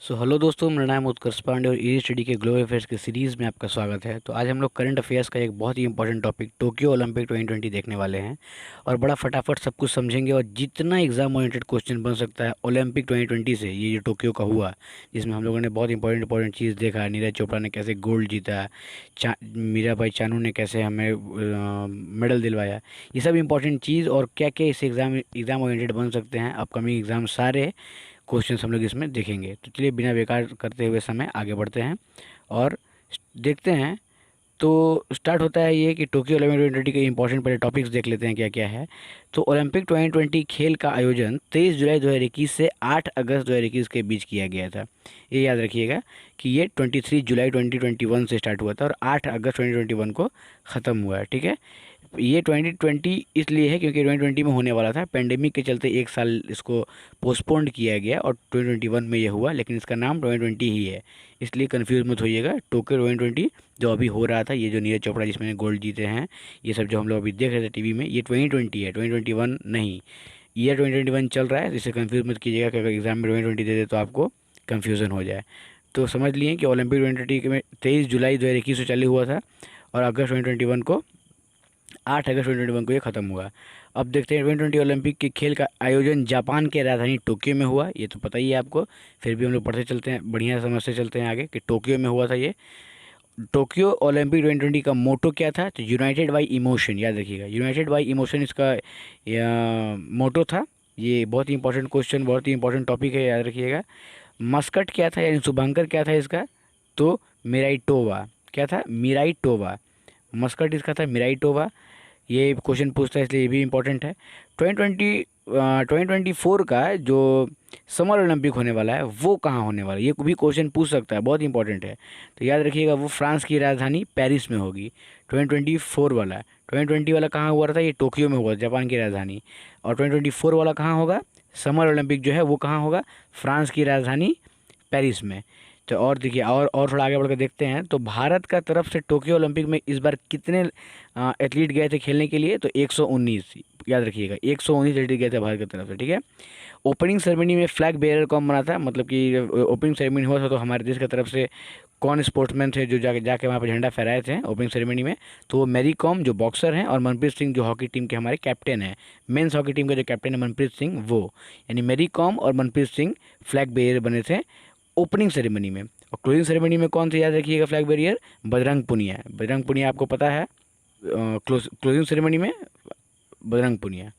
Hello दोस्तों, मेरा नाम उत्कर्ष पांडे और ई स्टडी के ग्लोबल अफेयर्स के सीरीज़ में आपका स्वागत है। तो आज हम लोग करंट अफेयर्स का एक बहुत ही इंपॉर्टेंट टॉपिक टोक्यो ओलंपिक 2020 देखने वाले हैं और बड़ा फटाफट सब कुछ समझेंगे। और जितना एग्जाम ओरिएंटेड क्वेश्चन बन सकता है ओलंपिक 2020 से, ये जो टोक्यो का हुआ, जिसमें हम लोगों ने बहुत इंपॉर्टेंट चीज़ देखा, नीरज चोपड़ा ने कैसे गोल्ड जीता, मीराबाई चानू ने कैसे हमें मेडल दिलवाया, ये सब इंपॉर्टेंट चीज़ और क्या क्या इस एग्ज़ाम ओरिएंटेड बन सकते हैं अपकमिंग एग्ज़ाम, सारे क्वेश्चन हम लोग इसमें देखेंगे। तो चलिए बिना बेकार करते हुए समय आगे बढ़ते हैं और देखते हैं। तो स्टार्ट होता है ये कि टोक्यो ओलंपिक 2020 के इंपॉर्टेंट पहले टॉपिक्स देख लेते हैं क्या क्या है। तो ओलंपिक 2020 खेल का आयोजन 23 जुलाई 2021 से 8 अगस्त 2021 के बीच किया गया था। ये याद रखिएगा कि ये 23 जुलाई 2021 से स्टार्ट हुआ था और 8 अगस्त 2021 को ख़त्म हुआ है। ठीक है, ये 2020 इसलिए है क्योंकि 2020 में होने वाला था, पेंडेमिक के चलते एक साल इसको पोस्टपोन्ड किया गया और 2021 में ये हुआ, लेकिन इसका नाम 2020 ही है, इसलिए कंफ्यूज मत होइएगा। टोक्यो 2020 जो अभी हो रहा था, ये जो नीरज चोपड़ा जिसमें गोल्ड जीते हैं, ये सब जो हम लोग अभी देख रहे थे टीवी में, ये 2020 है, 2021 नहीं। ईयर 2021 चल रहा है, इसे कंफ्यूज मत कीजिएगा कि अगर एग्जाम में 2020 दे दे तो आपको कन्फ्यूज़न हो जाए। तो समझ लिए कि ओलंपिक 2020 में 23 जुलाई 2021 से चालू हुआ था और अगस्त 2021 को 8 अगस्त 2021 को ये ख़त्म हुआ। अब देखते हैं 2020 ओलंपिक के खेल का आयोजन जापान के राजधानी टोक्यो में हुआ, ये तो पता ही है आपको, फिर भी हम लोग पढ़ते चलते हैं, बढ़िया समझते चलते हैं आगे कि टोक्यो में हुआ था ये। टोक्यो ओलंपिक 2020 का मोटो क्या था? तो यूनाइटेड बाई इमोशन, याद रखिएगा, यूनाइटेड बाई इमोशन इसका मोटो था। ये बहुत ही इंपॉर्टेंट क्वेश्चन, बहुत ही इंपॉर्टेंट टॉपिक है, याद रखिएगा। मस्कट क्या था यानी शुभांकर क्या था इसका? तो मिराइटोवा। क्या था? मिराइटोवा। मस्कट इसका था मिराइटोवा। ये क्वेश्चन पूछता है इसलिए ये भी इम्पोर्टेंट है। 2024 का जो समर ओलंपिक होने वाला है वो कहाँ होने वाला है, ये भी क्वेश्चन पूछ सकता है, बहुत इंपॉर्टेंट है। तो याद रखिएगा वो फ्रांस की राजधानी पेरिस में होगी। 2024 वाला, 2020 वाला कहाँ हुआ था? ये टोक्यो में हुआ, जापान की राजधानी। और 2024 वाला कहाँ होगा? समर ओलंपिक जो है वो कहाँ होगा? फ्रांस की राजधानी पेरिस में। तो और देखिए, और थोड़ा आगे बढ़कर देखते हैं। तो भारत का तरफ से टोक्यो ओलंपिक में इस बार कितने एथलीट गए थे खेलने के लिए? तो 119, याद रखिएगा 119 एथलीट गए थे भारत की तरफ से। ठीक है, ओपनिंग सेरेमनी में फ्लैग बेयरर कौन बना था? मतलब कि ओपनिंग सेरेमनी हुआ था तो हमारे देश की तरफ से कौन स्पोर्ट्समैन थे जो जाके जाके वहाँ पर झंडा फहराए थे ओपनिंग सेरेमनी में? तो वो मैरी कॉम जो बॉक्सर हैं और मनप्रीत सिंह जो हॉकी टीम के हमारे कैप्टन हैं, मेंस हॉकी टीम का जो कैप्टन है मनप्रीत सिंह, वो यानी मैरी कॉम और मनप्रीत सिंह फ्लैग बेयरर बने थे ओपनिंग सेरेमनी में। और क्लोजिंग सेरेमनी में कौन थे, याद रखिएगा फ्लैग बेरियर? बजरंग पुनिया। बजरंग पुनिया आपको पता है, क्लोजिंग सेरेमनी में बजरंग पुनिया।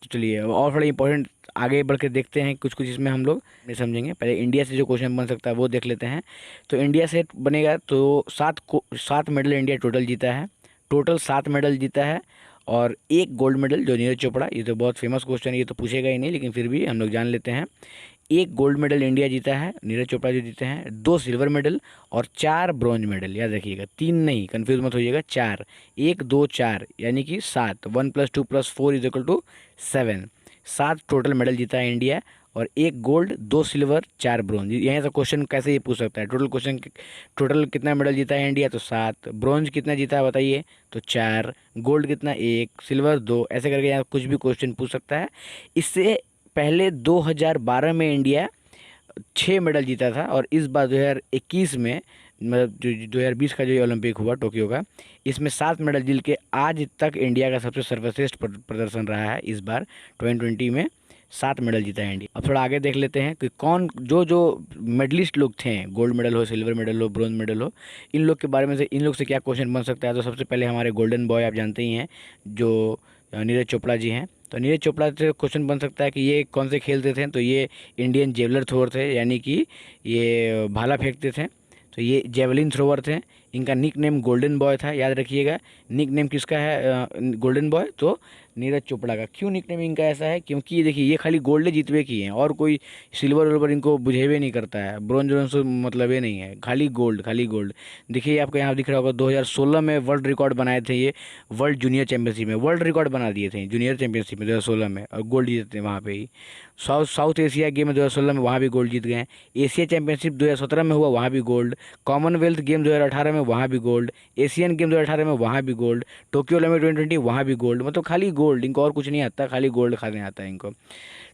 तो चलिए और थोड़ा इंपॉर्टेंट आगे बढ़ के देखते हैं, कुछ कुछ इसमें हम लोग नहीं समझेंगे। पहले इंडिया से जो क्वेश्चन बन सकता है वो देख लेते हैं। तो इंडिया से बनेगा तो 7 मेडल इंडिया टोटल जीता है, टोटल 7 मेडल जीता है और एक गोल्ड मेडल जो नीरज चोपड़ा, ये तो बहुत फेमस क्वेश्चन है, ये तो पूछेगा ही नहीं, लेकिन फिर भी हम लोग जान लेते हैं। एक गोल्ड मेडल इंडिया जीता है, नीरज चोपड़ा जो जीते हैं, 2 सिल्वर मेडल और 4 ब्रॉन्ज मेडल, याद रखिएगा, 3 नहीं, कंफ्यूज मत होइएगा, 4, 1 2 4 यानी कि 7, 1 + 2 + 4 = 7, 7 टोटल मेडल जीता है इंडिया और एक गोल्ड, 2 सिल्वर, 4 ब्रॉन्ज। यहाँ से क्वेश्चन कैसे ये पूछ सकता है, टोटल कितना मेडल जीता है इंडिया? तो 7, ब्रॉन्ज कितना जीता है बताइए? तो 4, गोल्ड कितना? 1, सिल्वर 2, ऐसे करके यहाँ कुछ भी क्वेश्चन पूछ सकता है। इससे पहले 2012 में इंडिया 6 मेडल जीता था और इस बार 2021 में, मतलब जो 2020 का जो ओलंपिक हुआ टोक्यो का, इसमें 7 मेडल जीत के आज तक इंडिया का सबसे सर्वश्रेष्ठ प्रदर्शन रहा है। इस बार 2020 में 7 मेडल जीता है इंडिया। अब थोड़ा आगे देख लेते हैं कि कौन जो जो मेडलिस्ट लोग थे, गोल्ड मेडल हो, सिल्वर मेडल हो, ब्रॉन्ज मेडल हो, इन लोग के बारे में से इन लोग से क्या क्वेश्चन बन सकता है। तो सबसे पहले हमारे गोल्डन बॉय आप जानते ही हैं जो नीरज चोपड़ा जी हैं। तो नीरज चोपड़ा से क्वेश्चन बन सकता है कि ये कौन से खेलते थे? तो ये इंडियन जेवलर थ्रोअर थे, यानी कि ये भाला फेंकते थे, तो ये जेवलिन थ्रोअर थे। इनका निक नेम गोल्डन बॉय था, याद रखिएगा। निक नेम किसका है गोल्डन बॉय? तो नीरज चोपड़ा का। क्यों निक नेम इनका ऐसा है? क्योंकि देखिए ये खाली गोल्ड जीतवे की हैं और कोई सिल्वर विल्वर इनको बुझेबे नहीं करता है, ब्रॉन्ज व्रॉन्ज से मतलब ये नहीं है, खाली गोल्ड, खाली गोल्ड। देखिए आपको यहाँ दिख रहा होगा 2016 में वर्ल्ड रिकॉर्ड बनाए थे ये, वर्ल्ड जूनियर चैंपियनशिप में वर्ल्ड रिकॉर्ड बना दिए थे जूनियर चैंपियनशिप में 2016 में, और गोल्ड जीते थे वहाँ पे ही। साउथ एशिया गेम में 2016 में वहाँ भी गोल्ड जीत गए हैं। एशिया चैंपियनशिप 2017 में हुआ, वहाँ भी गोल्ड। कॉमनवेल्थ गेम 2018 में, वहाँ भी गोल्ड। एशियन गेम 2018 में, वहाँ भी गोल्ड। टोक्यो ओलंपिक 2020 वहाँ भी गोल्ड। मतलब खाली गोल्ड, इनको और कुछ नहीं आता, खाली गोल्ड खाने आता है इनको।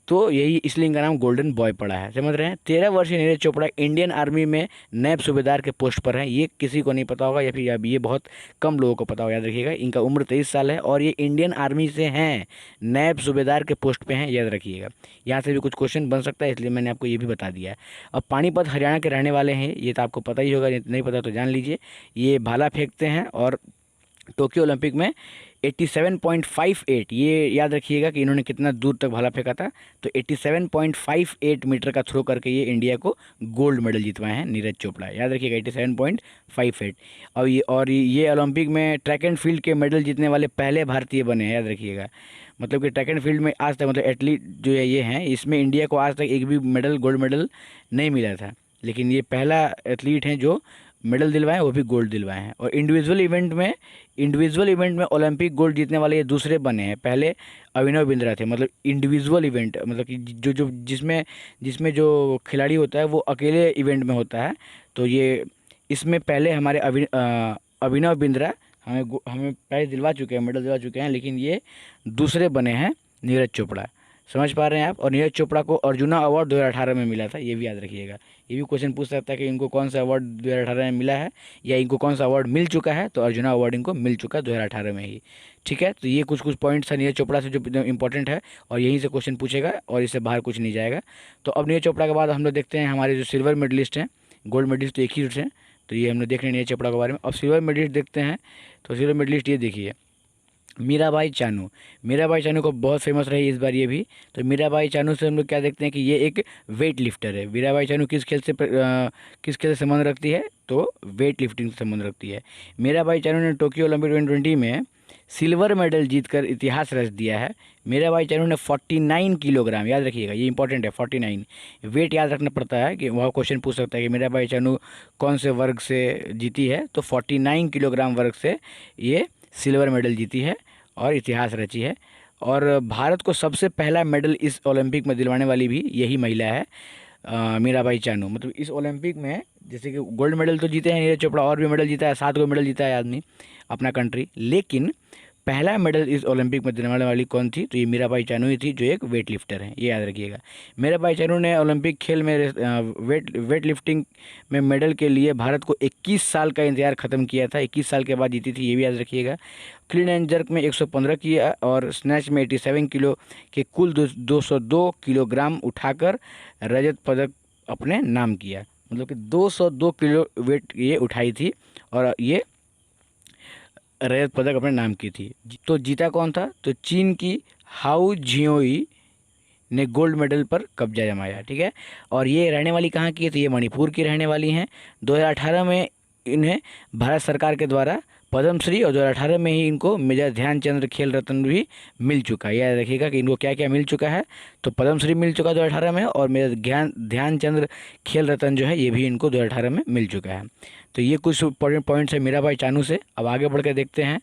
तो यही इसलिए इनका नाम गोल्डन बॉय पड़ा है, समझ रहे हैं। 13 वर्षीय नीरज चोपड़ा इंडियन आर्मी में नैब सूबेदार के पोस्ट पर हैं। ये किसी को नहीं पता होगा या फिर ये बहुत कम लोगों को पता होगा, याद रखिएगा। इनका उम्र 23 साल है और ये इंडियन आर्मी से हैं, नैब सूबेदार के पोस्ट पे हैं, याद रखिएगा। यहाँ से भी कुछ क्वेश्चन बन सकता है, इसलिए मैंने आपको ये भी बता दिया है। अब पानीपत हरियाणा के रहने वाले हैं, ये तो आपको पता ही होगा, नहीं पता तो जान लीजिए। ये भाला फेंकते हैं और टोक्यो ओलंपिक में 87.58, ये याद रखिएगा कि इन्होंने कितना दूर तक भाला फेंका था। तो 87.58 मीटर का थ्रो करके ये इंडिया को गोल्ड मेडल जितवाए हैं नीरज चोपड़ा, याद रखिएगा 87.58। और ये ओलंपिक में ट्रैक एंड फील्ड के मेडल जीतने वाले पहले भारतीय बने हैं, याद रखिएगा। मतलब कि ट्रैक एंड फील्ड में आज तक, मतलब एथलीट जो है ये हैं, इसमें इंडिया को आज तक एक भी मेडल, गोल्ड मेडल नहीं मिला था, लेकिन ये पहला एथलीट हैं जो मेडल दिलवाए, वो भी गोल्ड दिलवाए हैं। और इंडिविजुअल इवेंट में ओलंपिक गोल्ड जीतने वाले ये दूसरे बने हैं, पहले अभिनव बिंद्रा थे। मतलब इंडिविजुअल इवेंट, मतलब कि जो जिसमें जो खिलाड़ी होता है वो अकेले इवेंट में होता है, तो ये इसमें पहले हमारे अभिनव बिंद्रा हमें प्राइज दिलवा चुके हैं, मेडल दिलवा चुके हैं, लेकिन ये दूसरे बने हैं नीरज चोपड़ा, समझ पा रहे हैं आप। और नीरज चोपड़ा को अर्जुना अवार्ड 2018 में मिला था, ये भी याद रखिएगा। ये भी क्वेश्चन पूछ सकता है कि इनको कौन सा अवार्ड 2018 में मिला है, या इनको कौन सा अवार्ड मिल चुका है। तो अर्जुना अवार्ड इनको मिल चुका है 2018 में ही, ठीक है। तो ये कुछ पॉइंट्स है नीरज चोपड़ा से जो इंपॉर्टेंट है, और यहीं से क्वेश्चन पूछेगा और इससे बाहर कुछ नहीं जाएगा। तो अब नीरज चोपड़ा के बाद हम लोग देखते हैं हमारे जो सिल्वर मेडलिस्ट हैं, गोल्ड मेडलिस्ट तो एक ही हैं, तो ये हम लोग देख रहे हैं नीरज चोपड़ा के बारे में। अब सिल्वर मेडलिस्ट देखते हैं, तो सिल्वर मेडलिस्ट ये देखिए मीराबाई चानू। मीराबाई चानू को बहुत फेमस रही इस बार ये भी। तो मीराबाई चानू से हम लोग क्या देखते हैं कि ये एक वेट लिफ्टर है। मीराबाई चानू किस खेल से संबंध रखती है, तो वेट लिफ्टिंग से संबंध रखती है। मीराबाई चानू ने टोक्यो ओलंपिक 2020 में सिल्वर मेडल जीतकर इतिहास रच दिया है। मीराबाई चानू ने 49 किलोग्राम, याद रखिएगा ये इंपॉर्टेंट है, 49 वेट याद रखना पड़ता है, कि वह क्वेश्चन पूछ सकता है कि मीराबाई चानू कौन से वर्ग से जीती है। तो 49 किलोग्राम वर्ग से ये सिल्वर मेडल जीती है और इतिहास रची है। और भारत को सबसे पहला मेडल इस ओलंपिक में दिलवाने वाली भी यही महिला है, मीराबाई चानू। मतलब इस ओलंपिक में जैसे कि गोल्ड मेडल तो जीते हैं नीरज चोपड़ा, और भी मेडल जीता है, 7 मेडल जीता है आदमी अपना कंट्री, लेकिन पहला मेडल इस ओलंपिक में दिलवाने वाली कौन थी, तो ये मीराबाई चानू ही थी, जो एक वेट लिफ्टर हैं, ये याद रखिएगा। मीराबाई चानू ने ओलंपिक खेल में वेट लिफ्टिंग में मेडल के लिए भारत को 21 साल का इंतजार ख़त्म किया था, 21 साल के बाद जीती थी, ये भी याद रखिएगा। क्लीन एंड जर्क में 115 किया और स्नैच में 87 किलो के कुल 202 किलोग्राम उठाकर रजत पदक अपने नाम किया। मतलब कि 202 किलो वेट ये उठाई थी और ये रजत पदक अपने नाम की थी। तो जीता कौन था, तो चीन की हाउ जियोई ने गोल्ड मेडल पर कब्जा जमाया, ठीक है। और ये रहने वाली कहाँ की है, तो ये मणिपुर की रहने वाली हैं। 2018 में इन्हें भारत सरकार के द्वारा पद्मश्री और 2018 में ही इनको मेजर ध्यानचंद्र खेल रत्न भी मिल चुका है। याद रखिएगा कि इनको क्या क्या मिल चुका है, तो पद्मश्री मिल चुका 2018 में, और मेजर ध्यानचंद्र खेल रत्न जो है ये भी इनको 2018 में मिल चुका है। तो ये कुछ इंपॉर्टेंट पॉइंट्स है मीराबाई चानू से। अब आगे बढ़ के देखते हैं,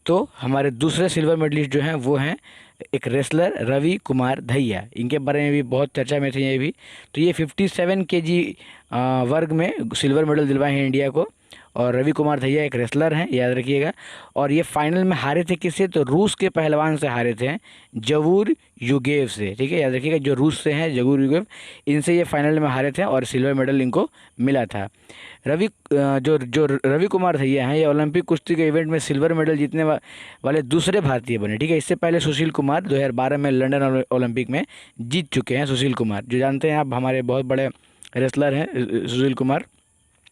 तो हमारे दूसरे सिल्वर मेडलिस्ट जो हैं वो हैं एक रेसलर रवि कुमार दहिया। इनके बारे में भी बहुत चर्चा में थे ये भी। तो ये 57 केजी वर्ग में सिल्वर मेडल दिलवाए हैं इंडिया को। और रवि कुमार दहिया एक रेसलर हैं, याद रखिएगा। और ये फाइनल में हारे थे किससे, तो रूस के पहलवान से हारे थे, जवूर युगेव से, ठीक है। याद रखिएगा जो रूस से हैं जवूर युगेव, इनसे ये फाइनल में हारे थे और सिल्वर मेडल इनको मिला था। जो रवि कुमार दहिया हैं, ये ओलंपिक कुश्ती के इवेंट में सिल्वर मेडल जीतने वाले दूसरे भारतीय बने, ठीक है। इससे पहले सुशील कुमार 2012 में लंदन ओलंपिक में जीत चुके हैं। सुशील कुमार जो जानते हैं आप, हमारे बहुत बड़े रेसलर हैं सुशील कुमार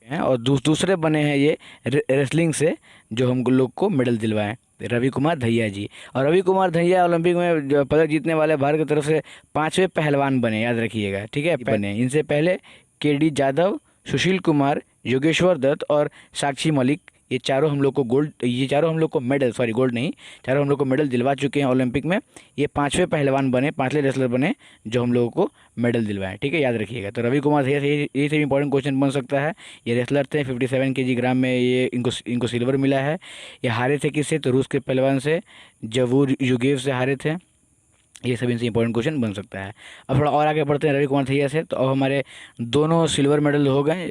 हैं। और दूसरे बने हैं ये रेसलिंग से जो हम लोग को मेडल दिलवाएं, रवि कुमार दहिया जी। और रवि कुमार दहिया ओलंपिक में जो पदक जीतने वाले भारत की तरफ से 5वें पहलवान बने, याद रखिएगा, ठीक है। बने इनसे पहले केडी जाधव, सुशील कुमार, योगेश्वर दत्त और साक्षी मलिक, ये चारों हम लोग को मेडल, सॉरी गोल्ड नहीं, चारों हम लोग को मेडल दिलवा चुके हैं ओलंपिक में। ये 5वें पहलवान बने, 5वें रेसलर बने जो हम लोगों को मेडल दिलवाएं, ठीक है, याद रखिएगा। तो रवि कुमार दहिया से ये से इंपॉर्टेंट क्वेश्चन बन सकता है। ये रेसलर थे, 57 केजी ग्राम में ये इनको सिल्वर मिला है। ये हारे थे किससे, तो रूस के पहलवान से, जवूर युगेव से हारे थे। ये सब इनसे इंपॉर्टेंट क्वेश्चन बन सकता है। अब थोड़ा और आगे बढ़ते हैं रवि कुमार दहिया से। तो अब हमारे दोनों सिल्वर मेडल हो गए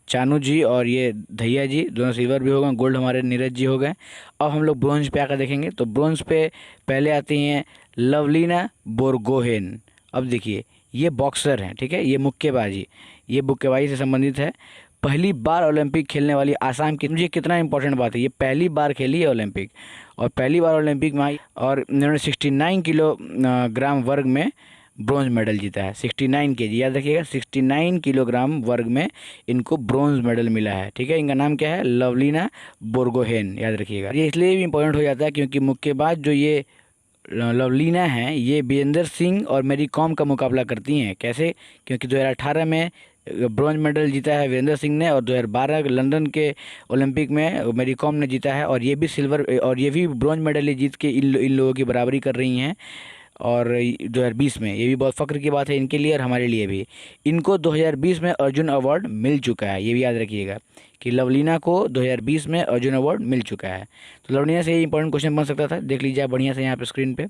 चानू जी और ये धैया जी दोनों सिल्वर भी हो गए, गोल्ड हमारे नीरज जी हो गए। अब हम लोग ब्रॉन्ज पे आकर देखेंगे, तो ब्रॉन्ज पे पहले आती हैं लवलीना बोरगोहेन। अब देखिए ये बॉक्सर हैं, ठीक है, ये मुक्केबाजी, ये मुक्केबाजी से संबंधित है। पहली बार ओलंपिक खेलने वाली आसाम की, मुझे कितना इंपॉर्टेंट बात है, ये पहली बार खेली है ओलंपिक, और पहली बार ओलंपिक में आई, और इन्होंने 69 किलो ग्राम वर्ग में ब्रॉन्ज मेडल जीता है। 69 केजी, याद रखिएगा, 69 किलोग्राम वर्ग में इनको ब्रॉन्ज मेडल मिला है, ठीक है। इनका नाम क्या है, लवलीना बोरगोहेन, याद रखिएगा। ये इसलिए भी इंपॉर्टेंट हो जाता है क्योंकि मुक्केबाज जो ये लवलीना हैं, ये वीरेंद्र सिंह और मैरी कॉम का मुकाबला करती हैं। कैसे, क्योंकि 2018 में ब्रॉन्ज मेडल जीता है वीरेंद्र सिंह ने, और 2012 लंदन के ओलंपिक में मैरी कॉम ने जीता है, और ये भी सिल्वर, और ये भी ब्रॉन्ज मेडल ये जीत के इन लोगों की बराबरी कर रही हैं। और 2020 में, ये भी बहुत फ़ख्र की बात है इनके लिए और हमारे लिए भी, इनको 2020 में अर्जुन अवार्ड मिल चुका है। ये भी याद रखिएगा कि लवलीना को 2020 में अर्जुन अवार्ड मिल चुका है। तो लवलीना से ये इंपॉर्टेंट क्वेश्चन बन सकता था, देख लीजिए आप बढ़िया से यहाँ पे स्क्रीन पे।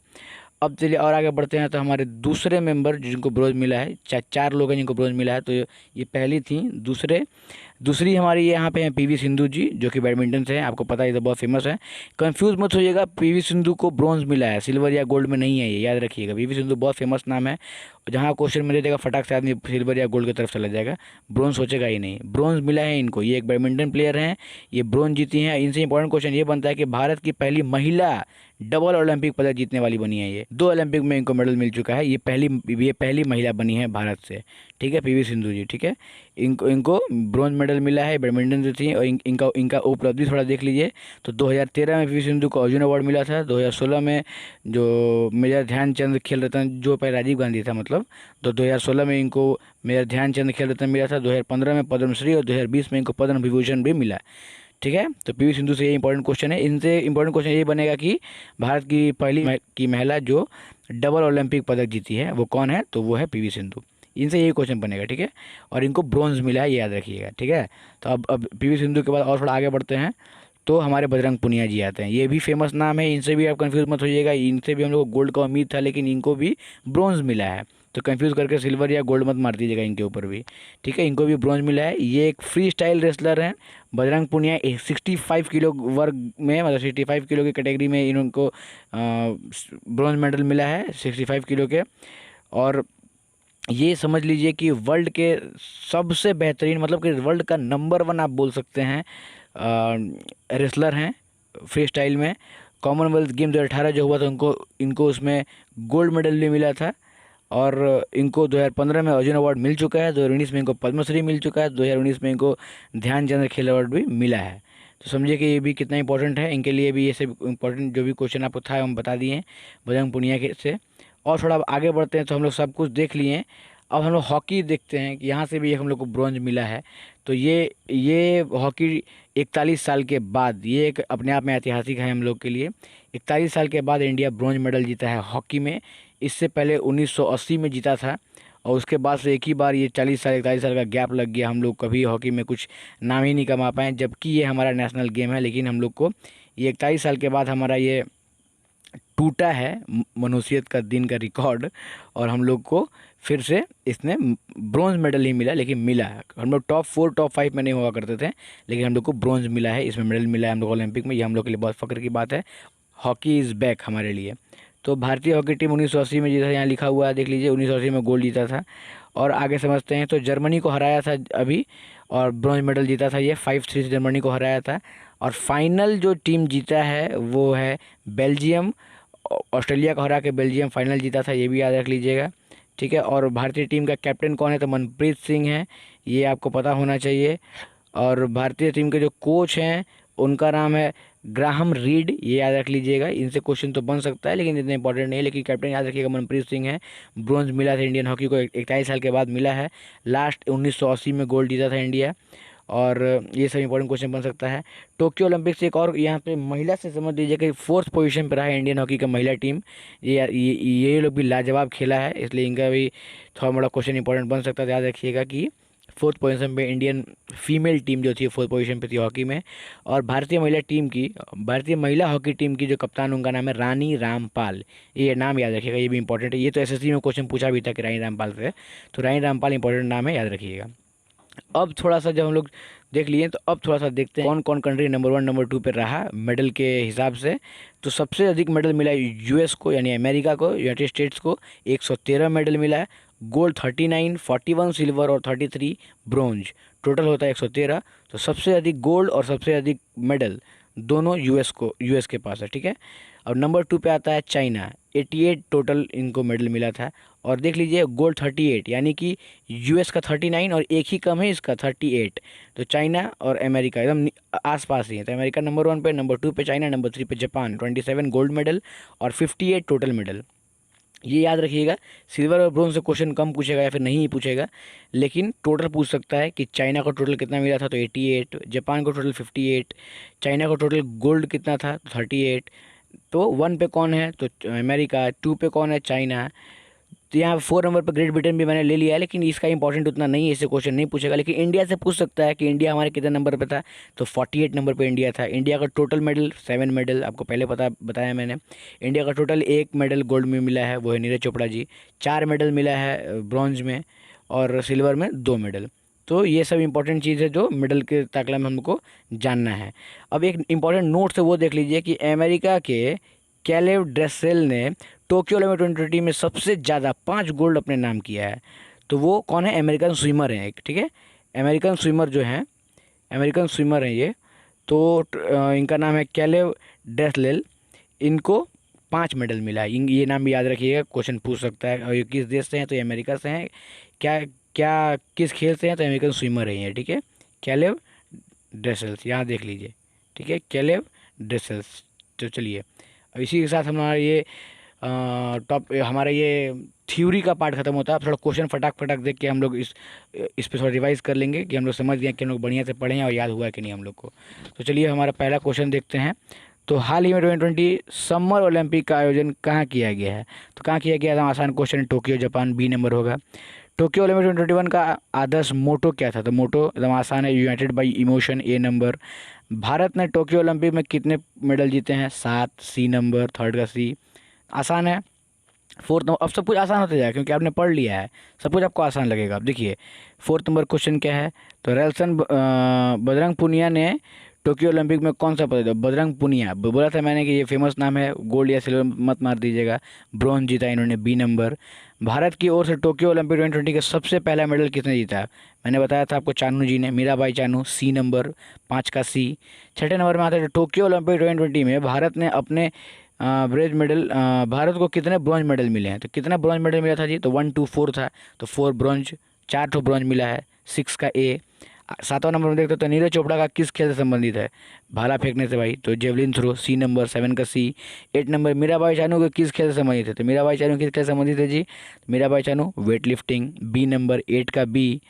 अब चलिए और आगे बढ़ते हैं, तो हमारे दूसरे मेंबर जिनको ब्रोंज मिला है, चार लोग हैं जिनको ब्रोंज मिला है, तो ये पहली थी। दूसरी हमारी यहाँ पे हैं पीवी सिंधु जी, जो कि बैडमिंटन से हैं, आपको पता है ये तो बहुत फेमस है। कंफ्यूज मत होइएगा, पीवी सिंधु को ब्रॉन्ज मिला है, सिल्वर या गोल्ड में नहीं है, ये याद रखिएगा। पीवी सिंधु बहुत फेमस नाम है, जहाँ क्वेश्चन में दे देगा फटाक से आदमी सिल्वर या गोल्ड की तरफ चला जाएगा, ब्रॉन्ज सोचेगा ही नहीं। ब्रॉन्ज मिला है इनको, ये एक बैडमिंटन प्लेयर हैं, ये ब्रॉन्ज जीती हैं। इनसे इंपॉर्टेंट क्वेश्चन ये बनता है कि भारत की पहली महिला डबल ओलंपिक पदक जीतने वाली बनी है ये, 2 ओलंपिक में इनको मेडल मिल चुका है, ये पहली महिला बनी है भारत से, ठीक है, पीवी सिंधु जी, ठीक है। इनको ब्रॉन्ज मेडल मिला है, बैडमिंटन से थी, और इनका उपलब्धि थोड़ा देख लीजिए। तो 2013 में पीवी सिंधु को अर्जुन अवार्ड मिला था, 2016 में जो मेजर ध्यानचंद खेल रत्न, जो पहले राजीव गांधी था मतलब, तो 2016 में इनको मेजर ध्यानचंद खेल रत्न मिला था, 2015 में पद्मश्री, और 2020 में इनको पद्म विभूषण भी मिला, ठीक है। तो पीवी सिंधु से ये इंपॉर्टेंट क्वेश्चन है। इनसे इंपॉर्टेंट क्वेश्चन ये बनेगा कि भारत की पहली महिला जो डबल ओलंपिक पदक जीती है वो कौन है, तो वो है पीवी सिंधु। इनसे यही क्वेश्चन बनेगा, ठीक है। और इनको ब्रॉन्ज मिला है, ये याद रखिएगा, ठीक है। तो अब पीवी सिंधु के बाद और थोड़ा आगे बढ़ते हैं, तो हमारे बजरंग पुनिया जी आते हैं। ये भी फेमस नाम है, इनसे भी आप कंफ्यूज मत होइएगा, इनसे भी हम लोग को गोल्ड का उम्मीद था, लेकिन इनको भी ब्रॉन्ज मिला है। तो कंफ्यूज करके सिल्वर या गोल्ड मत मार दीजिएगा इनके ऊपर भी, ठीक है। इनको भी ब्रॉन्ज मिला है। ये एक फ्री स्टाइल रेसलर हैं बजरंग पुनिया, 65 किलो वर्ग में, मतलब 65 किलो की कैटेगरी में इनको ब्रॉन्ज मेडल मिला है, 65 किलो के। और ये समझ लीजिए कि वर्ल्ड के सबसे बेहतरीन, मतलब कि वर्ल्ड का नंबर 1 आप बोल सकते हैं रेसलर हैं फ्री स्टाइल में। कॉमनवेल्थ गेम 2018 जो हुआ था इनको उसमें गोल्ड मेडल भी मिला था, और इनको 2015 में अर्जुन अवार्ड मिल चुका है, 2019 में इनको पद्मश्री मिल चुका है, 2019 में इनको ध्यानचंद खेल अवार्ड भी मिला है। तो समझिए कि ये भी कितना इंपॉर्टेंट है इनके लिए भी। ये सब इंपॉर्टेंट जो भी क्वेश्चन आपको था हम बता दिए हैं बजरंग पुनिया के से। और थोड़ा आगे बढ़ते हैं, तो हम लोग सब कुछ देख लिए हैं। अब हम लोग हॉकी देखते हैं कि यहाँ से भी हम लोग को ब्रॉन्ज मिला है। तो ये हॉकी 41 साल के बाद, ये एक अपने आप में ऐतिहासिक है हम लोग के लिए। 41 साल के बाद इंडिया ब्रॉन्ज मेडल जीता है हॉकी में। इससे पहले 1980 में जीता था, और उसके बाद से एक ही बार ये 41 साल का गैप लग गया, हम लोग कभी हॉकी में कुछ नाम ही नहीं कमा पाए, जबकि ये हमारा नेशनल गेम है। लेकिन हम लोग को ये 41 साल के बाद हमारा ये टूटा है मनुष्यत का दिन का रिकॉर्ड, और हम लोग को फिर से इसने ब्रॉन्ज मेडल ही मिला, लेकिन मिला है। हम लोग टॉप 4 टॉप 5 में नहीं हुआ करते थे, लेकिन हम लोग को ब्रॉन्ज मिला है, इसमें मेडल मिला है हम लोग ओलंपिक में। ये हम लोग के लिए बहुत फ़ख्र की बात है। हॉकी इज़ बैक हमारे लिए। तो भारतीय हॉकी टीम 1980 में जीता, यहाँ लिखा हुआ है देख लीजिए, 1980 में गोल्ड जीता था। और आगे समझते हैं, तो जर्मनी को हराया था अभी, और ब्रॉन्ज मेडल जीता था ये, 5-3 से जर्मनी को हराया था। और फाइनल जो टीम जीता है वो है बेल्जियम, ऑस्ट्रेलिया को हरा के बेल्जियम फाइनल जीता था, ये भी याद रख लीजिएगा, ठीक है। और भारतीय टीम का कैप्टन कौन है, तो मनप्रीत सिंह है, ये आपको पता होना चाहिए। और भारतीय टीम के जो कोच हैं उनका नाम है ग्राहम रीड, ये याद रख लीजिएगा। इनसे क्वेश्चन तो बन सकता है लेकिन इतना इंपॉर्टेंट नहीं है, लेकिन कैप्टन याद रखिएगा मनप्रीत सिंह है। ब्रॉन्ज मिला था इंडियन हॉकी को 41 साल के बाद मिला है, लास्ट 1980 में गोल्ड जीता था इंडिया। और ये सब इंपॉर्टेंट क्वेश्चन बन सकता है। टोक्यो ओलंपिक से एक और यहाँ पे महिला से समझ लीजिए कि 4th पोजीशन पर रहा है इंडियन हॉकी का महिला टीम। ये लोग भी लाजवाब खेला है, इसलिए इनका भी थोड़ा मोड़ा क्वेश्चन इंपॉर्टेंट बन सकता है। याद रखिएगा कि 4th पोजीशन पे इंडियन फीमेल टीम जो थी 4th पोजीशन पे थी हॉकी में। और भारतीय महिला हॉकी टीम की जो कप्तान, उनका नाम है रानी रामपाल, ये नाम याद रखिएगा, ये भी इंपॉर्टेंट है। ये तो एसएससी में क्वेश्चन पूछा भी था कि रानी रामपाल से, तो रानी रामपाल इंपॉर्टेंट नाम है, याद रखिएगा। अब थोड़ा सा जब हम लोग देख लिए तो अब थोड़ा सा देखते हैं कौन कौन कंट्री नंबर 1 नंबर 2 पे रहा मेडल के हिसाब से। तो सबसे अधिक मेडल मिला यूएस को, यानी अमेरिका को, यूनाइटेड स्टेट्स को 113 मेडल मिला है। गोल्ड 39, 41 सिल्वर और 33 ब्रोंज, टोटल होता है 113। तो सबसे अधिक गोल्ड और सबसे अधिक मेडल दोनों यूएस के पास है, ठीक है। और नंबर 2 पे आता है चाइना, 88 टोटल इनको मेडल मिला था। और देख लीजिए गोल्ड 38, यानी कि यूएस का 39 और एक ही कम है इसका 38। तो चाइना और अमेरिका एकदम आसपास ही है। तो अमेरिका नंबर 1 पे, नंबर 2 पे चाइना, नंबर 3 पे जापान, 27 गोल्ड मेडल और 58 टोटल मेडल। ये याद रखिएगा, सिल्वर और ब्रोंज से क्वेश्चन कम पूछेगा या फिर नहीं ही पूछेगा, लेकिन टोटल पूछ सकता है कि चाइना को टोटल कितना मिला था, तो 88, जापान को टोटल 58, चाइना को टोटल गोल्ड कितना था, 38। तो 1 पे कौन है, तो अमेरिका, 2 पे कौन है, चाइना। तो यहाँ 4 नंबर पर ग्रेट ब्रिटेन भी मैंने ले लिया है, लेकिन इसका इंपॉर्टेंट उतना नहीं है, इससे क्वेश्चन नहीं पूछेगा। लेकिन इंडिया से पूछ सकता है कि इंडिया हमारे कितने नंबर पे था, तो 48 नंबर पे इंडिया था। इंडिया का टोटल मेडल 7 मेडल, आपको पहले बताया मैंने। इंडिया का टोटल 1 मेडल गोल्ड में मिला है, वो है नीरज चोपड़ा जी। 4 मेडल मिला है ब्रॉन्ज में, और सिल्वर में 2 मेडल। तो ये सब इंपॉर्टेंट चीज़ है जो मेडल के ताकला में हमको जानना है। अब एक इंपॉर्टेंट नोट से वो देख लीजिए कि अमेरिका के कैलेव ड्रेसेल ने टोक्यो ओलंपिक 2020 में सबसे ज़्यादा 5 गोल्ड अपने नाम किया है। तो वो कौन है, अमेरिकन स्विमर हैं एक, ठीक है। अमेरिकन स्विमर जो हैं, अमेरिकन स्विमर हैं ये। तो इनका नाम है कैलेव ड्रेसलेल। इनको 5 मेडल मिला है। ये नाम भी याद रखिएगा, क्वेश्चन पूछ सकता है। और ये किस देश से हैं, तो ये अमेरिका से हैं। क्या क्या किस खेल से हैं, तो अमेरिकन स्विमर है ये, ठीक है। कैलेव ड्रेसल्स यहाँ देख लीजिए, ठीक है, कैलेव ड्रेसल्स। तो चलिए, अब इसी के साथ हमारा ये हमारा ये थ्योरी का पार्ट खत्म होता है। अब थोड़ा क्वेश्चन फटाक फटाक देख के हम लोग इस पे थोड़ा रिवाइज कर लेंगे कि हम लोग समझ गए कि हम लोग बढ़िया से पढ़े हैं और याद हुआ है कि नहीं हम लोग को। तो चलिए हमारा पहला क्वेश्चन देखते हैं। तो हाल ही में 2020 समर ओलंपिक का आयोजन कहाँ किया गया है, तो कहाँ किया गया था, आसान question, Tokyo Japan, B number होगा। टोक्यो ओलंपिक 2021 का आदर्श मोटो क्या था, तो मोटो एकदम आसान है, United by emotion, A number. Bharat ने टोक्यो ओलंपिक में कितने मेडल जीते हैं, 7, सी नंबर, थर्ड का सी। आसान है। फोर्थ नंबर, अब सब कुछ आसान होते जाएगा क्योंकि आपने पढ़ लिया है, सब कुछ आपको आसान लगेगा। अब देखिए 4 नंबर क्वेश्चन क्या है, तो रेलसन बजरंग पुनिया ने टोक्यो ओलंपिक में कौन सा पदक दिया, बजरंग पुनिया, बोला था मैंने कि ये फेमस नाम है, गोल्ड या सिल्वर मत मार दीजिएगा। ब्रॉन्ज जीता इन्होंने, बी नंबर। भारत की ओर से टोक्यो ओलंपिक 2020 का सबसे पहला मेडल किसने जीता, मैंने बताया था आपको, चानू जी ने, मीराबाई चानू, सी नंबर, 5 का सी। छठे नंबर में आता है टोक्यो ओलंपिक 2020 में भारत ने अपने ब्रॉन्ज मेडल, भारत को कितने ब्रॉन्ज मेडल मिले हैं, तो कितना ब्रॉन्ज मेडल मिला था जी, तो 1 2 4 था, तो 4 ब्रॉन्ज, 4 तो ब्रॉन्ज मिला है, 6 का ए। 7वां नंबर में देखते हैं तो नीरज चोपड़ा का किस खेल से संबंधित है, भाला फेंकने से भाई, तो जेवलिन थ्रो, सी नंबर, 7 का सी। 8 नंबर मीराबाई चानू के किस खेल से संबंधित है, तो मीराबाई चानू किस खेल से संबंधित है जी, Mirabai Chanu weightlifting, B number, 8 का बी।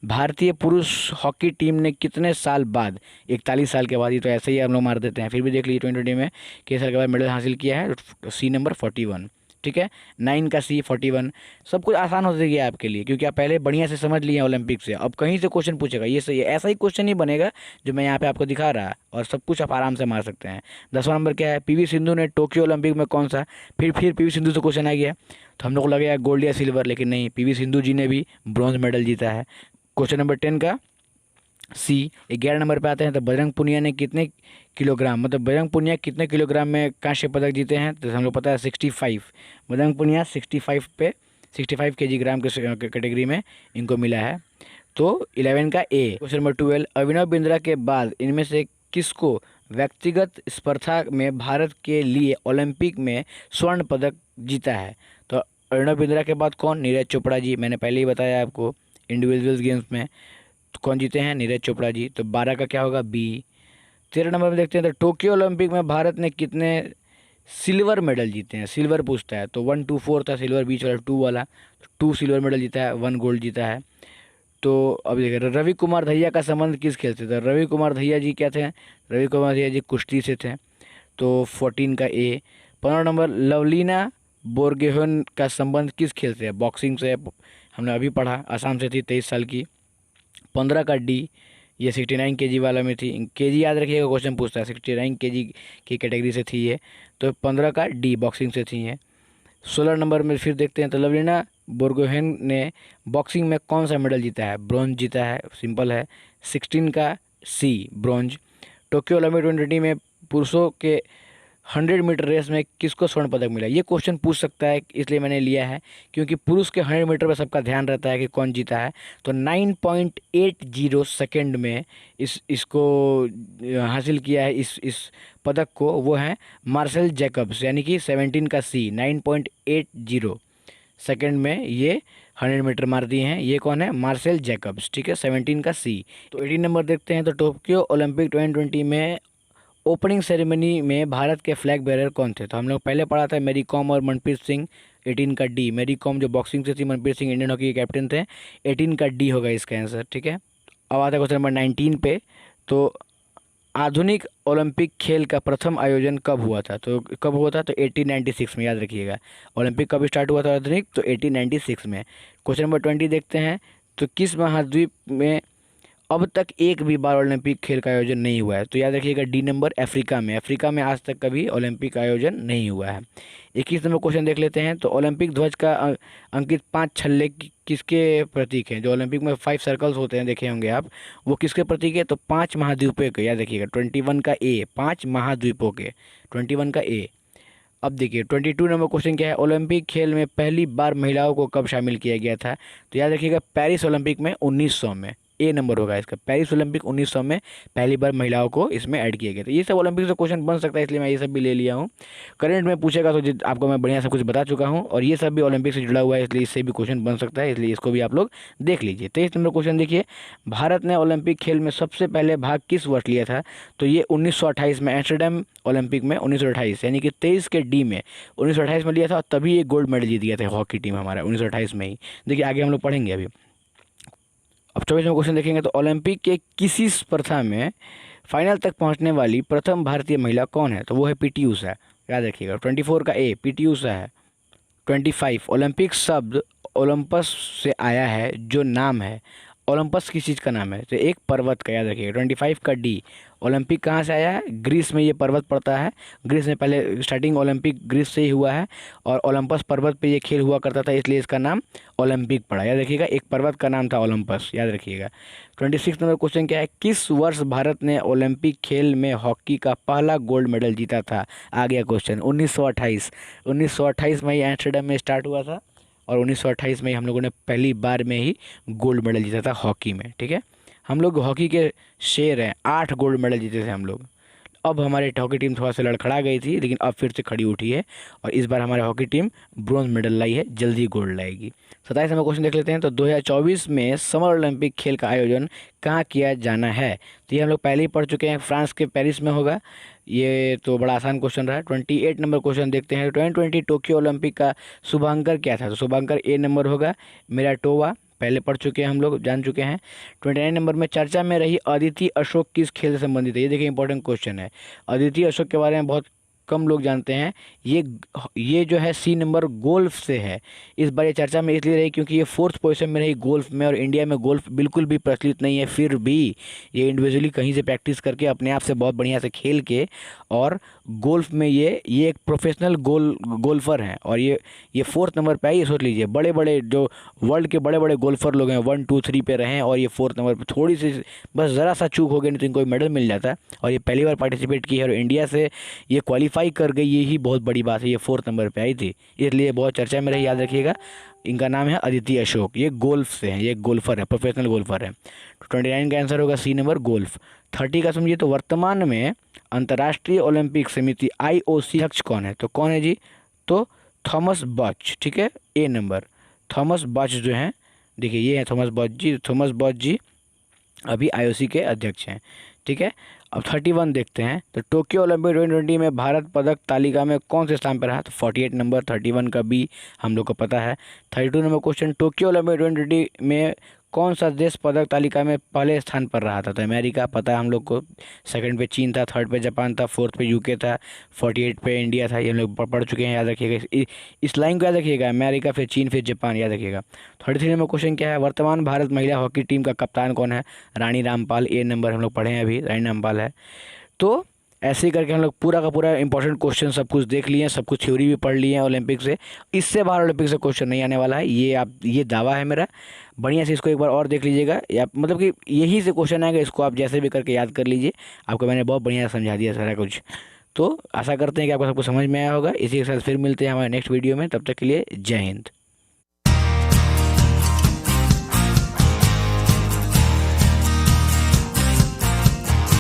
भारतीय पुरुष हॉकी टीम ने कितने साल बाद, 41 साल के बाद, ये तो ऐसे ही हम लोग मार देते हैं, फिर भी देख लीजिए 2020 में किस साल के बाद मेडल हासिल किया है, तो सी नंबर 41, ठीक है। 9 का सी, 41। सब कुछ आसान हो गया आपके लिए क्योंकि आप पहले बढ़िया से समझ लिए ओलंपिक से। अब कहीं से क्वेश्चन पूछेगा, ये सही है, ऐसा ही क्वेश्चन नहीं बनेगा जो मैं यहाँ पे आपको दिखा रहा है, और सब कुछ आप आराम से मार सकते हैं। 10वां नंबर क्या है, पीवी सिंधु ने टोक्यो ओलंपिक में कौन सा, फिर पीवी सिंधु से क्वेश्चन आ गया, तो हम लोग को लगेगा गोल्ड या सिल्वर, लेकिन नहीं, पीवी सिंधु जी ने भी ब्रॉन्ज मेडल जीता है। क्वेश्चन नंबर 10 का सी। 11 नंबर पे आते हैं तो बजरंग पुनिया ने कितने किलोग्राम, मतलब बजरंग पुनिया कितने किलोग्राम में कांस्य पदक जीते हैं, तो हम लोग पता है 65। बजरंग पुनिया 65 पे 65 केजी ग्राम के कैटेगरी में इनको मिला है। तो 11 का ए। क्वेश्चन नंबर 12, अभिनव बिंद्रा के बाद इनमें से किसको व्यक्तिगत स्पर्धा में भारत के लिए ओलंपिक में स्वर्ण पदक जीता है, तो अभिनव बिंद्रा के बाद कौन, नीरज चोपड़ा जी, मैंने पहले ही बताया आपको, इंडिविजुअल्स गेम्स में तो कौन जीते हैं, नीरज चोपड़ा जी। तो 12 का क्या होगा, बी। 13 नंबर में देखते हैं तो टोक्यो ओलंपिक में भारत ने कितने सिल्वर मेडल जीते हैं, सिल्वर पूछता है, तो 1 2 4 था सिल्वर, बीच वाला 2 वाला, 2 सिल्वर मेडल जीता है, 1 गोल्ड जीता है। तो अब देखिए रवि कुमार दहिया का संबंध किस खेल से था, रवि कुमार दहिया जी क्या थे, रवि कुमार दहिया जी कुश्ती से थे, तो 14 का ए। 15 नंबर, लवलीना बोरगोहेन का संबंध किस खेल से है, बॉक्सिंग से, हमने अभी पढ़ा, आसाम से थी, 23 साल की। 15 का डी, ये 69 केजी वाला में थी, केजी याद रखिएगा, क्वेश्चन पूछता है, 69 केजी की कैटेगरी से थी ये, तो 15 का डी बॉक्सिंग से थी ये। 16 नंबर में फिर देखते हैं तो लवलीना बोर्गोहेन ने बॉक्सिंग में कौन सा मेडल जीता है? ब्रॉन्ज जीता है, सिंपल है। 16 का सी, ब्रॉन्ज। टोक्यो ओलंपिक 2020 में पुरुषों के 100 मीटर रेस में किसको स्वर्ण पदक मिला? ये क्वेश्चन पूछ सकता है, इसलिए मैंने लिया है क्योंकि पुरुष के 100 मीटर पर सबका ध्यान रहता है कि कौन जीता है। तो 9.80 सेकंड में इसको हासिल किया है, इस पदक को, वो है मार्सेल जैकब्स, यानी कि 17 का सी, 9.80 सेकंड में ये 100 मीटर मार दिए हैं। ये कौन है? मार्सेल जैकब्स, ठीक है, 17 का सी। तो 18 नंबर देखते हैं तो टोक्यो ओलंपिक 2020 में ओपनिंग सेरेमनी में भारत के फ्लैग बेरर कौन थे? तो हम लोग पहले पढ़ा था मैरी कॉम और मनप्रीत सिंह। 18 का डी, मैरी कॉम जो बॉक्सिंग से थी, मनप्रीत सिंह इंडियन हॉकी के कैप्टन थे। 18 का डी होगा इसका आंसर, ठीक है। अब आता है क्वेश्चन नंबर 19 पे। तो आधुनिक ओलंपिक खेल का प्रथम आयोजन कब हुआ था? तो कब हुआ था? तो 1896 में, याद रखिएगा। ओलंपिक कब स्टार्ट हुआ था आधुनिक? तो 1896 में। क्वेश्चन नंबर 20 देखते हैं तो किस महाद्वीप में अब तक एक भी बार ओलंपिक खेल का आयोजन नहीं हुआ है? तो याद रखिएगा डी नंबर, अफ्रीका में। अफ्रीका में आज तक कभी ओलंपिक आयोजन नहीं हुआ है। 21 नंबर क्वेश्चन देख लेते हैं तो ओलंपिक ध्वज का अंकित 5 छल्ले किसके प्रतीक हैं? जो ओलंपिक में 5 सर्कल्स होते हैं, देखे होंगे आप, वो किसके प्रतीक है? तो 5 महाद्वीपों के, याद रखिएगा। 21 का ए, 5 महाद्वीपों के, 21 का ए। अब देखिए 22 नंबर क्वेश्चन क्या है? ओलंपिक खेल में पहली बार महिलाओं को कब शामिल किया गया था? तो याद रखिएगा पेरिस ओलंपिक में 1900 में। ए नंबर होगा इसका, पेरिस ओलंपिक 1900 में पहली बार महिलाओं को इसमें ऐड किया गया था। ये सब ओलंपिक से क्वेश्चन बन सकता है, इसलिए मैं ये सब भी ले लिया हूँ। करंट में पूछेगा तो आपको मैं बढ़िया सब कुछ बता चुका हूँ, और ये सब भी ओलंपिक से जुड़ा हुआ है, इसलिए इससे भी क्वेश्चन बन सकता है, इसलिए इसको भी आप लोग देख लीजिए। 23 नंबर क्वेश्चन देखिए, भारत ने ओलंपिक खेल में सबसे पहले भाग किस वर्ष लिया था? तो ये 1928 में, एम्स्टर्डम ओलंपिक में 1928, यानी कि 23 के डी में 1928 में लिया था, और तभी ये गोल्ड मेडल जीत गया था हॉकी टीम हमारा 1928 में ही। देखिए आगे हम लोग पढ़ेंगे अभी। अब 24वां क्वेश्चन देखेंगे तो ओलंपिक के किसी स्पर्धा में फाइनल तक पहुंचने वाली प्रथम भारतीय महिला कौन है? तो वो है पीटी उषा, याद रखिएगा। 24 का ए, पीटी उषा है। 25, ओलंपिक शब्द ओलंपस से आया है जो नाम है। ओलंपस किस चीज़ का नाम है? तो एक पर्वत का, याद रखिएगा। 25 का डी, ओलंपिक कहाँ से आया है? ग्रीस में ये पर्वत पड़ता है। ग्रीस में पहले स्टार्टिंग ओलंपिक ग्रीस से ही हुआ है, और ओलंपस पर्वत पे ये खेल हुआ करता था, इसलिए इसका नाम ओलंपिक पड़ा, याद रखिएगा। एक पर्वत का नाम था ओलंपस, याद रखिएगा। 26 नंबर क्वेश्चन क्या है? किस वर्ष भारत ने ओलंपिक खेल में हॉकी का पहला गोल्ड मेडल जीता था? आ गया क्वेश्चन, 1928। 1928 में ही एम्स्टर्डम में स्टार्ट हुआ था, और 1928 में ही हम लोगों ने पहली बार में ही गोल्ड मेडल जीता था हॉकी में, ठीक है। हम लोग हॉकी के शेर हैं, 8 गोल्ड मेडल जीते थे हम लोग। अब हमारी हॉकी टीम थोड़ा सा लड़खड़ा गई थी, लेकिन अब फिर से खड़ी उठी है, और इस बार हमारी हॉकी टीम ब्रॉन्ज मेडल लाई है, जल्दी गोल्ड लाएगी। 27 नंबर क्वेश्चन देख लेते हैं तो 2024 में समर ओलंपिक खेल का आयोजन कहाँ किया जाना है? तो ये हम लोग पहले ही पढ़ चुके हैं, फ्रांस के पेरिस में होगा। ये तो बड़ा आसान क्वेश्चन रहा। 28 नंबर क्वेश्चन देखते हैं, 2020 टोक्यो ओलंपिक का शुभांकर क्या था? तो शुभांकर ए नंबर होगा, मेराटोवा, पहले पढ़ चुके हैं हम लोग, जान चुके हैं। 29 नंबर में चर्चा में रही अदिति अशोक किस खेल से संबंधित है? ये देखिए इंपॉर्टेंट क्वेश्चन है। अदिति अशोक के बारे में बहुत कम लोग जानते हैं। ये जो है सी नंबर, गोल्फ से है। इस बार ये चर्चा में इसलिए रही क्योंकि ये 4th पोजीशन में रही गोल्फ में, और इंडिया में गोल्फ बिल्कुल भी प्रचलित नहीं है। फिर भी ये इंडिविजुअली कहीं से प्रैक्टिस करके अपने आप से बहुत बढ़िया से खेल के, और गोल्फ में ये एक प्रोफेशनल गोल्फर हैं, और ये 4th नंबर पे आई। सोच लीजिए, बड़े बड़े जो वर्ल्ड के बड़े बड़े गोल्फर लोग हैं 1 2 3 पे रहे हैं, और ये 4th नंबर पे थोड़ी सी बस ज़रा सा चूक हो गई, नहीं तो इनको मेडल मिल जाता। और ये पहली बार पार्टिसिपेट की है, और इंडिया से ये क्वालिफाई कर गई, यही बहुत बड़ी बात है। ये 4th नंबर पे आई थी, इसलिए बहुत चर्चा में रही, याद रखिएगा। इनका नाम है अदिति अशोक, ये गोल्फ से हैं, ये गोल्फर है, प्रोफेशनल गोल्फर है। 29 का आंसर होगा सी नंबर, गोल्फ। 30 का समझिए तो वर्तमान में अंतर्राष्ट्रीय ओलंपिक समिति IOC अध्यक्ष कौन है? तो कौन है जी? तो थॉमस बच, ठीक है, ए नंबर। थॉमस बच जो हैं, देखिए ये है थॉमस बच जी। थॉमस बच जी अभी IOC के अध्यक्ष हैं, ठीक है। अब 31 देखते हैं तो टोक्यो ओलंपिक 2020 में भारत पदक तालिका में कौन से स्थान पर रहा? तो 48 नंबर, 31 का बी हम लोग को पता है। 32 नंबर क्वेश्चन, टोक्यो ओलंपिक 2020 में कौन सा देश पदक तालिका में पहले स्थान पर रहा था? तो अमेरिका पता है हम लोग को, सेकंड पे चीन था, थर्ड पे जापान था, फोर्थ पे यूके था, 48 पे इंडिया था। ये हम लोग पढ़ चुके हैं, याद रखिएगा। इस लाइन को याद रखिएगा, अमेरिका फिर चीन फिर जापान, याद रखिएगा। 33 नंबर क्वेश्चन क्या है? वर्तमान भारत महिला हॉकी टीम का कप्तान कौन है? रानी रामपाल, ए नंबर हम लोग पढ़े हैं अभी, रानी रामपाल है। तो ऐसे ही करके हम लोग पूरा का पूरा इंपॉर्टेंट क्वेश्चन सब कुछ देख लिए हैं, सब कुछ थ्योरी भी पढ़ लिए हैं ओलंपिक से। इससे बाहर ओलंपिक से क्वेश्चन नहीं आने वाला है, ये दावा है मेरा। बढ़िया से इसको एक बार और देख लीजिएगा, या मतलब कि यही से क्वेश्चन आएगा, इसको आप जैसे भी करके याद कर लीजिए। आपको मैंने बहुत बढ़िया समझा दिया सारा कुछ। तो आशा करते हैं कि आपको सब कुछ समझ में आया होगा। इसी के साथ फिर मिलते हैं हमारे नेक्स्ट वीडियो में, तब तक के लिए जय हिंद।